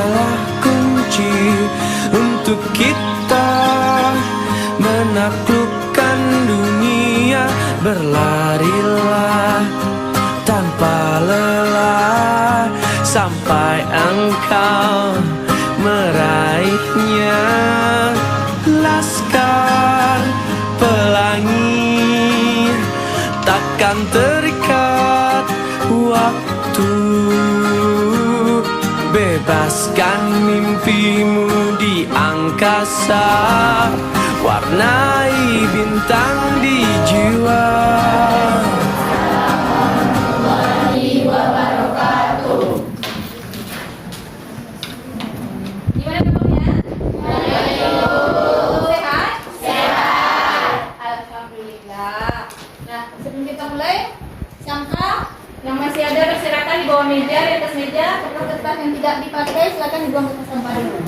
adalah kunci untuk kita menaklukkan dunia. Berlarilah tanpa lelah sampai engkau meraihnya. Laskar pelangi takkan terikat waktu. Bebaskan mimpimu di angkasa, warnai bintang di jiwa. Gimana temennya? Sehat? Sehat. Alhamdulillah. Nah, sebelum kita mulai, sampah yang masih ada berserakan di bawah meja, di atas meja, kertas-kertas yang tidak dipakai silakan dibuang ke sampah dulu.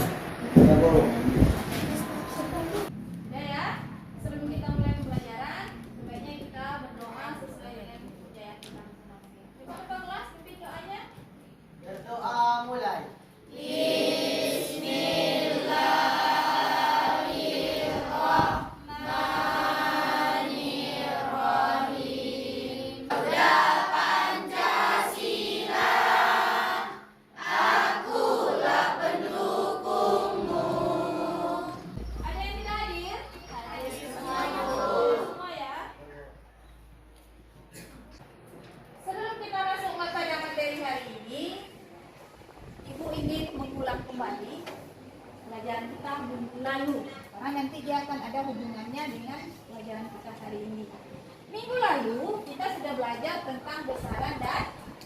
Ya ya. Sebelum kita mulai pembelajaran, sebaiknya kita berdoa sesuai dengan kepercayaan kita masing-masing. Coba Bapak kelas pimpin doanya. Berdoa mulai. Ada yang tidak hadir? Hadir semua ya. Sebelum kita masuk pada materi hari ini, Ibu ingin mengulang kembali pelajaran kita minggu lalu, karena nanti dia akan ada hubungannya dengan pelajaran kita hari ini. Minggu lalu kita sudah belajar tentang besaran dan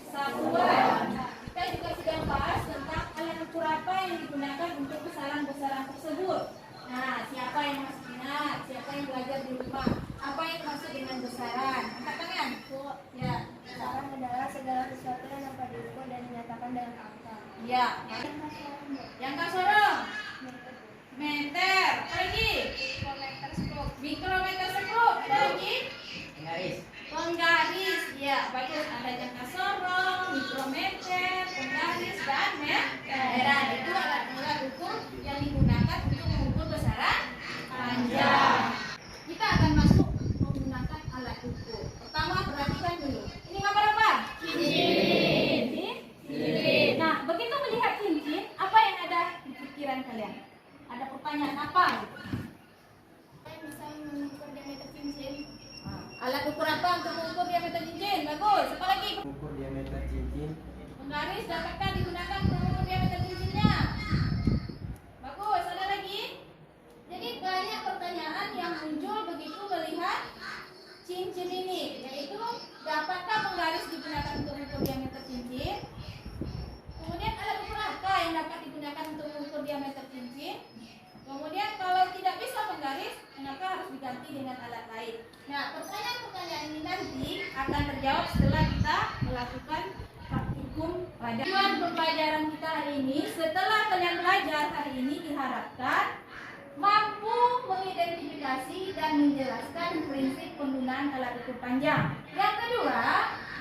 satuan. Kita juga sudah bahas tentang alat ukur apa yang digunakan untuk besaran-besaran tersebut. Nah, siapa yang masih ingat? Siapa yang belajar di rumah? Apa yang maksud dengan besaran? Angkat tangan. Ya. Besaran adalah segala sesuatu yang dapat diukur dan dinyatakan dalam angka. Ya. Yang tak sorong. Meter. Apa lagi? Mikrometer skop. Mikrometer skop. Apa lagi? Penggaris. Penggaris. Ya, bagus. Ada jangka sorong, mikrometer, penggaris, dan meteran. Itu alat-alat ukur yang digunakan untuk mengukur besaran panjang. Kita akan masuk menggunakan alat ukur. Pertama, perhatikan dulu. Ini gambar apa? Cincin. Cincin. Nah, begitu melihat cincin, apa yang ada di pikiran kalian? Ada pertanyaan apa? Yang bisa mengukur diameter cincin. Alat ukur apa untuk mengukur diameter cincin? Bagus. Apa lagi? Ukur diameter cincin. Penggaris dapatkah digunakan untuk mengukur diameter cincinnya? Bagus. Ada lagi? Jadi banyak pertanyaan yang muncul begitu melihat cincin ini, yaitu dapatkah penggaris digunakan untuk mengukur diameter cincin? Kemudian alat ukur apa yang dapat digunakan untuk mengukur diameter cincin? Kemudian kalau tidak bisa penggaris, maka harus diganti dengan alat lain. Nah, pertanyaan-pertanyaan ini nanti akan terjawab setelah kita melakukan praktikum pada tujuan pembelajaran kita hari ini. Setelah kalian belajar hari ini, diharapkan mampu mengidentifikasi dan menjelaskan prinsip penggunaan alat ukur panjang. Yang kedua,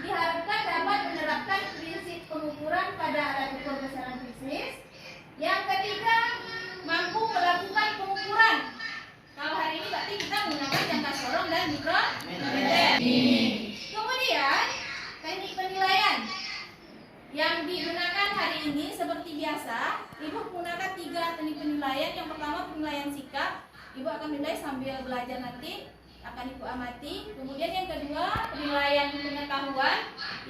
diharapkan dapat menerapkan prinsip pengukuran pada alat ukur besaran bisnis. Yang ketiga, mampu melakukan pengukuran. Kalau hari ini berarti kita menggunakan jangka sorong dan mikrometer. Kemudian, teknik penilaian yang digunakan hari ini seperti biasa, Ibu menggunakan 3 teknik penilaian. Yang pertama penilaian sikap, Ibu akan menilai sambil belajar nanti, akan Ibu amati. Kemudian yang kedua penilaian pengetahuan,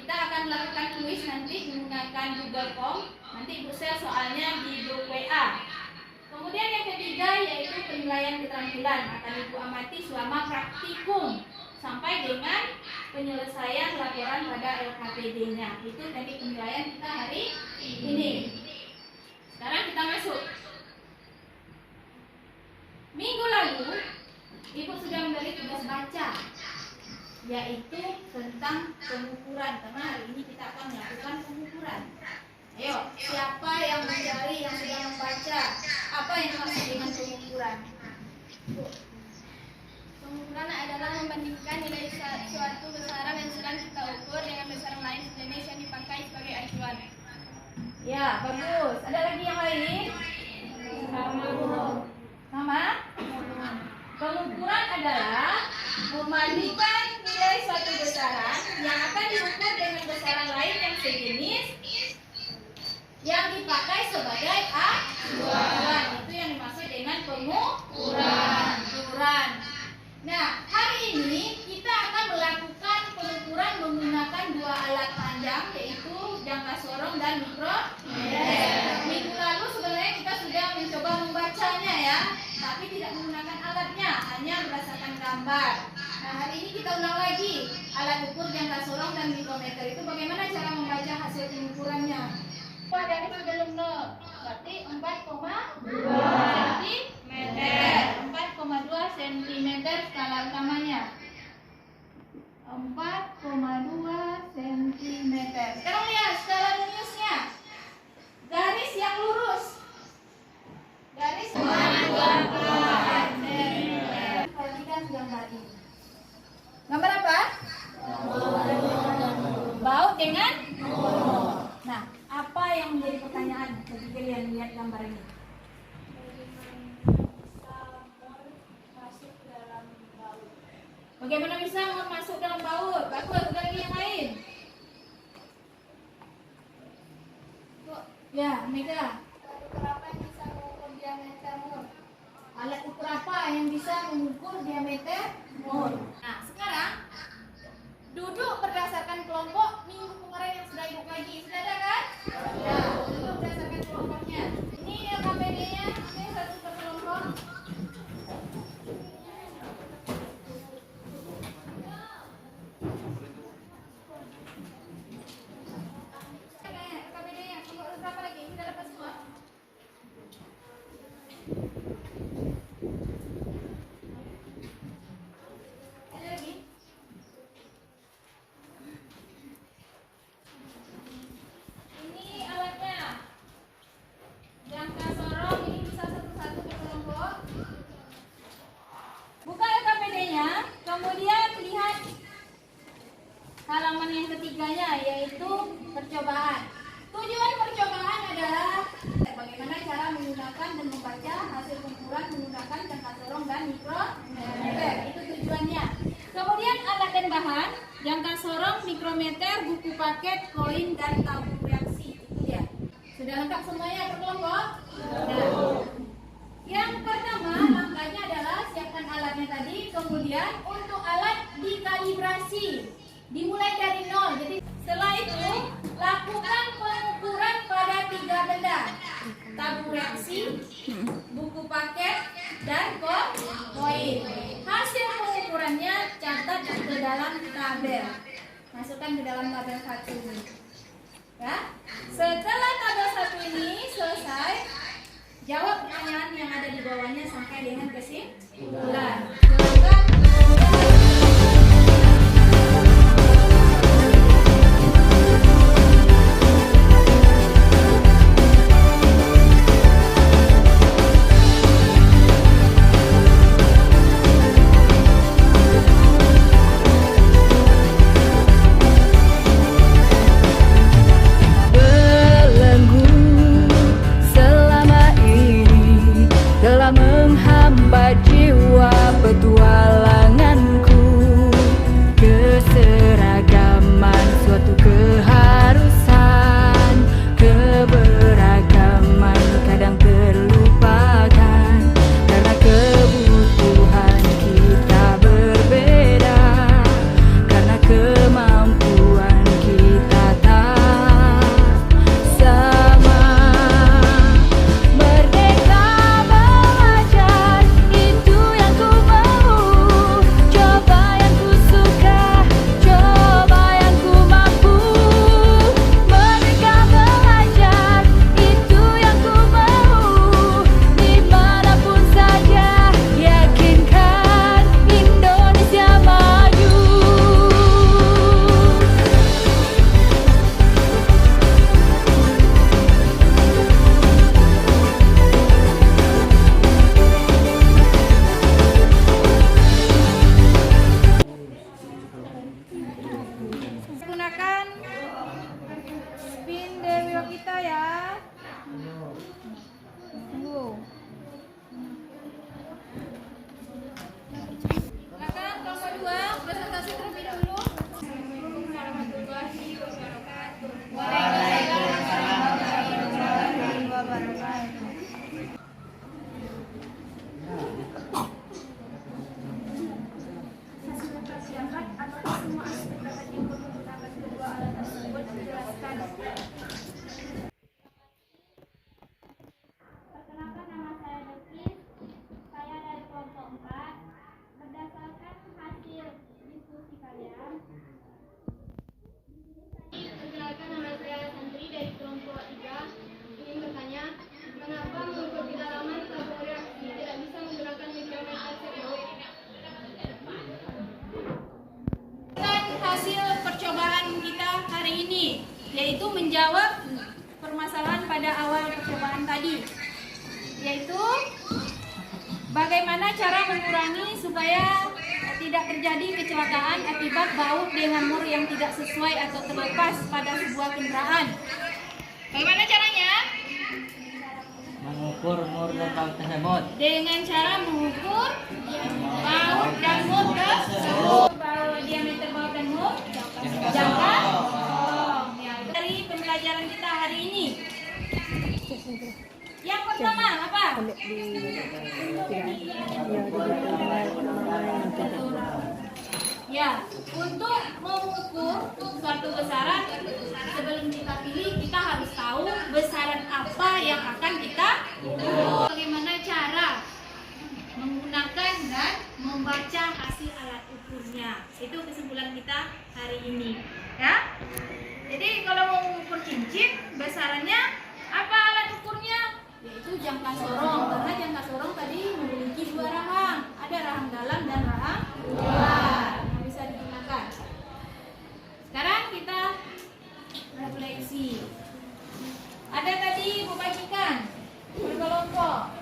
kita akan melakukan kuis nanti menggunakan Google Form. Nanti Ibu share soalnya di grup WA. Kemudian yang ketiga yaitu penilaian keterampilan, akan Ibu amati selama praktikum sampai dengan penyelesaian laporan pada LKPD-nya. Itu teknik penilaian kita hari ini. Sekarang kita masuk. Minggu lalu Ibu sudah memberi tugas baca, yaitu tentang pengukuran, karena hari ini kita akan melakukan pengukuran. Ayo, siapa yang mencari, yang sudah membaca? Apa yang maksud dengan pengukuran? Pengukuran adalah membandingkan nilai suatu besaran yang sedang kita ukur dengan besaran lain sejenis yang dipakai sebagai acuan. Ya, bagus. Ada lagi yang lain? Sama? Pengukuran adalah membandingkan nilai suatu besaran yang akan diukur dengan besaran lain yang sejenis yang dipakai sebagai acuan. Itu yang dimaksud dengan pengukuran. Nah, hari ini kita akan melakukan pengukuran menggunakan dua alat panjang, yaitu jangka sorong dan mikrometer. Minggu lalu sebenarnya kita sudah mencoba membacanya ya, tapi tidak menggunakan alatnya, hanya berdasarkan gambar. Nah, hari ini kita ulang lagi alat ukur jangka sorong dan mikrometer itu bagaimana cara membaca hasil pengukurannya. Dari sebelum 0, berarti 4,2 cm. 4,2 cm skala utamanya. 4,2 cm. Sekarang lihat skala rumusnya. Garis yang lurus. Garis 4,2 cm. Perhatikan gambar ini. Gambar apa? Baut dengan Nah, apa yang menjadi pertanyaan bagi kalian lihat gambar ini? Bagaimana bisa masuk dalam baut? Bagus, ada lagi yang lain? Ya, Mega. Alat ukur apa yang bisa mengukur diameter mur? Nah, sekarang duduk berdasarkan kelompok minggu kemarin yang sudah ibu kaji. Sudah ada kan? Ya, duduk berdasarkan kelompoknya. Ini LKPD-nya, ini satu per kelompok. LKPD-nya, kelompok berapa lagi? Sudah dapat semua? Ada lagi? Ini alatnya. Jangka sorong ini bisa satu-satu per kelompok. Buka LKPD-nya, kemudian lihat halaman yang ketiganya, yaitu percobaan. Tujuan percobaan adalah bagaimana cara menggunakan dan membaca hasil pengukuran menggunakan jangka sorong dan mikrometer. Itu tujuannya. Kemudian alat dan bahan, jangka sorong, mikrometer, buku paket, koin, dan tabung reaksi. Itu ya. Sudah lengkap semuanya per kelompok? Nah, yang pertama langkahnya adalah siapkan alatnya tadi. Kemudian untuk alat dikalibrasi. Dimulai dari 0. Jadi setelah itu lakukan pengukuran pada 3 benda: tabung reaksi, buku paket, dan koin. Hasil pengukurannya catat ke dalam tabel. Masukkan ke dalam tabel 1 ini. Ya. Setelah tabel 1 ini selesai, jawab pertanyaan yang ada di bawahnya sampai dengan kesimpulan. Silakan. Belenggu selama ini telah menghambat jiwa petualanganku. Keseragaman suatu keharusan, keberagaman kadang terlupakan karena kebutuhan kita berbeda, karena kemampuan kita tak sama. Merdeka belajar, itu yang ku mau. cara mengurangi supaya tidak terjadi kecelakaan akibat baut dengan mur yang tidak sesuai atau terlepas pada sebuah kendaraan? Bagaimana caranya? Mengukur mur dan baut tersebut. Dengan cara mengukur baut dan mur tersebut. Diameter baut dan mur, jangka. Ya, dari pembelajaran kita hari ini. Yang pertama apa? Ya, untuk mengukur suatu besaran sebelum kita pilih kita harus tahu besaran apa yang akan kita ukur. Bagaimana cara menggunakan dan membaca hasil alat ukurnya. Itu kesimpulan kita hari ini, ya. Jadi kalau mau mengukur cincin, besarannya apa alat ukurnya? Yaitu jangka sorong, karena jangka sorong tadi memiliki dua rahang, ada rahang dalam dan rahang luar yang bisa digunakan. Sekarang kita refleksi. Ada tadi membagikan berkelompok.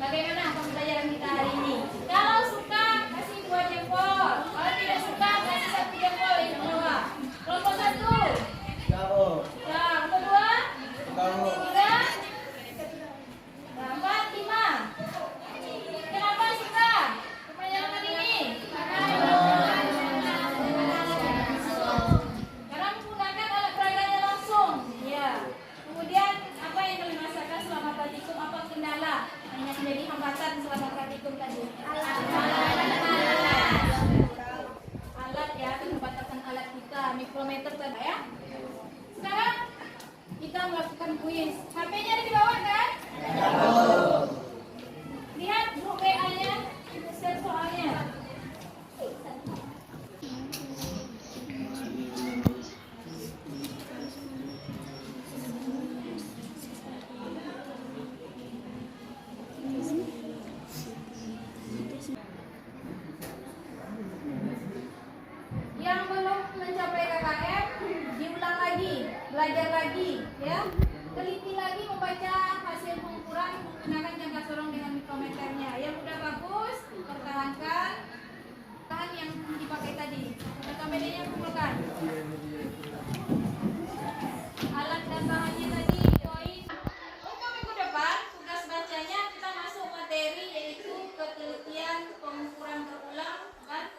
Bagaimana pembelajaran kita hari ini? Kalau suka kasih 2 jempol, kalau tidak suka kasih 1 jempol yang bawah. Kelompok 1. Jauh. Ya, kelompok 2. Jauh. 3. 4, 5. Kenapa suka pembelajaran ini? Karena menggunakan alat peraganya langsung. Ya. Kemudian apa yang kalian rasakan selama praktikum? Apa kendala yang menjadi hambatan selama praktikum tadi? Alat ya, keterbatasan alat kita, mikrometer tadi ya. Sekarang kita melakukan kuis. HP-nya ada di bawah kan? Lihat grup WA-nya, share soalnya. Yang belum mencapai KKM, diulang lagi, belajar lagi, ya. Teliti lagi membaca hasil pengukuran menggunakan jangka sorong dengan mikrometernya. Yang udah bagus, pertahankan. Tahan yang dipakai tadi. Data bedanya kumpulkan. Alat dan bahannya tadi, poin. Untuk minggu depan, tugas bacanya kita masuk materi yaitu ketelitian pengukuran berulang dan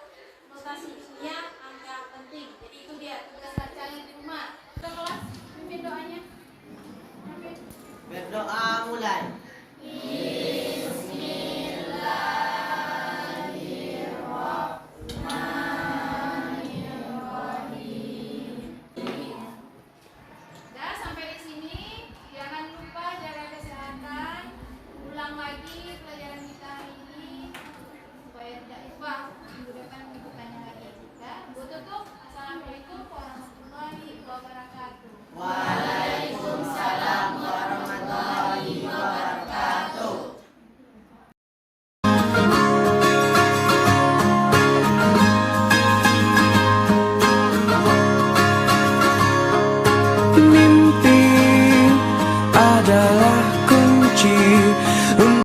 notasi ilmiah angka penting. Jadi itu dia tugas bacanya di rumah. Kita kelas pimpin doanya. Berdoa mulai. Dah sampai di sini, jangan lupa jaga kesehatan. Ulang lagi pelajaran kita hari ini supaya tidak lupa minggu depan ikutannya lagi. Ya, gua tutup. Assalamualaikum warahmatullahi wabarakatuh. Waalaikumsalam warahmatullahi wabarakatuh. Mimpi adalah kunci